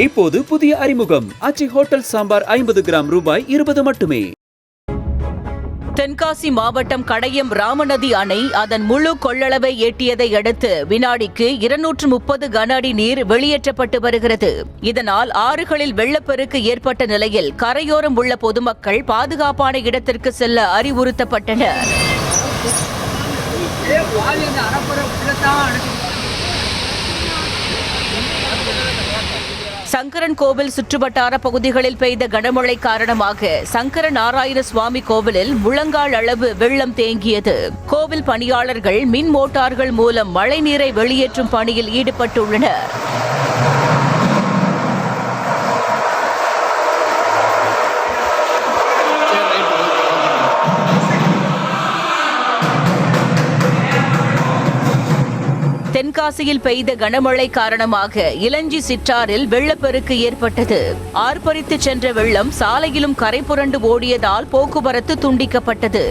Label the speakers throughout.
Speaker 1: இப்போது புதிய அறிமுகம் ஆச்சி ஹோட்டல் சாம்பார் 50 கிராம் ரூபாய் 20 மட்டுமே.
Speaker 2: தென்காசி மாவட்டம் கடையம் ராமநதி அணை அதன் முழு கொள்ளளவை எட்டியதை அடுத்து வினாடிக்கு 230 கன அடி நீர் வெளியேற்றப்பட்டு வருகிறது. இதனால் ஆறுகளில் வெள்ளப்பெருக்கு ஏற்பட்ட நிலையில் கரையோரம் உள்ள பொதுமக்கள் பாதுகாப்பான இடத்திற்கு செல்ல அறிவுறுத்தப்பட்டனர். சங்கரன் கோவில் சுற்றுவட்டார பகுதிகளில் பெய்த கனமழை காரணமாக சங்கர நாராயண சுவாமி கோவிலில் முழங்கால் அளவு வெள்ளம் தேங்கியது. கோவில் பணியாளர்கள் மின் மோட்டார்கள் மூலம் மழைநீரை வெளியேற்றும் பணியில் ஈடுபட்டுள்ளனர். தென்காசியில் பெய்த கனமழை காரணமாக இளஞ்சி சிற்றாறில் வெள்ளப்பெருக்கு ஏற்பட்டது. ஆர்ப்பரித்து சென்ற வெள்ளம் சாலையிலும் கரை புரண்டு ஓடியதால் போக்குவரத்து துண்டிக்கப்பட்டது.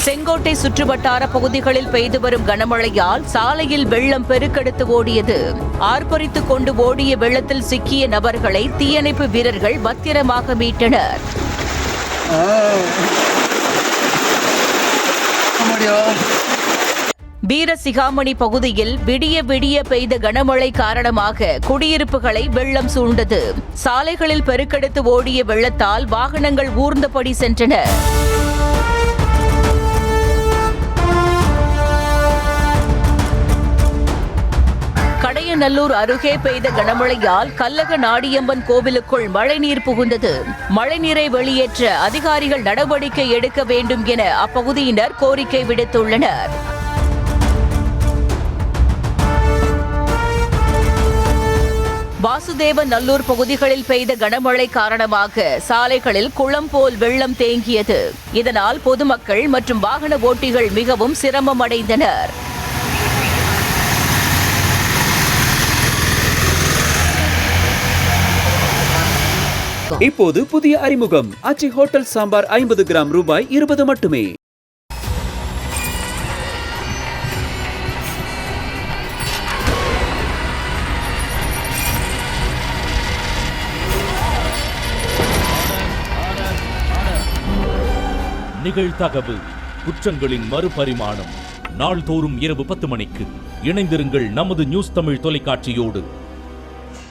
Speaker 2: செங்கோட்டை சுற்றுவட்டார பகுதிகளில் பெய்து வரும் கனமழையால் சாலையில் வெள்ளம் பெருக்கெடுத்து ஓடியது. ஆர்ப்பரித்துக் கொண்டு ஓடிய வெள்ளத்தில் சிக்கிய நபர்களை தீயணைப்பு வீரர்கள் பத்திரமாக மீட்டனர். வீரசிகாமணி பகுதியில் விடிய விடிய பெய்த கனமழை காரணமாக குடியிருப்புகளை வெள்ளம் சூழ்ந்தது. சாலைகளில் பெருக்கெடுத்து ஓடிய வெள்ளத்தால் வாகனங்கள் ஊர்ந்தபடி சென்றன. கடையநல்லூர் அருகே பெய்த கனமழையால் கல்லக நாடியம்மன் கோவிலுக்குள் மழைநீர் புகுந்தது. மழைநீரை வெளியேற்ற அதிகாரிகள் நடவடிக்கை எடுக்க வேண்டும் என அப்பகுதியினர் கோரிக்கை விடுத்துள்ளனர். வாசுதேவ நல்லூர் பகுதிகளில் பெய்த கனமழை காரணமாக சாலைகளில் குளம் போல் வெள்ளம் தேங்கியது. இதனால் பொதுமக்கள் மற்றும் வாகன ஓட்டிகள் மிகவும் சிரமம் அடைந்தனர்.
Speaker 1: இப்போது புதிய அறிமுகம் ஆச்சி ஹோட்டல் சாம்பார் 50 கிராம் ரூபாய் 20 மட்டுமே.
Speaker 3: நிகழ்தகவு குற்றங்களின் மறுபரிமாணம். நாள்தோறும் இரவு 10 மணிக்கு இணைந்திருங்கள் நமது நியூஸ் தமிழ் தொலைக்காட்சியோடு.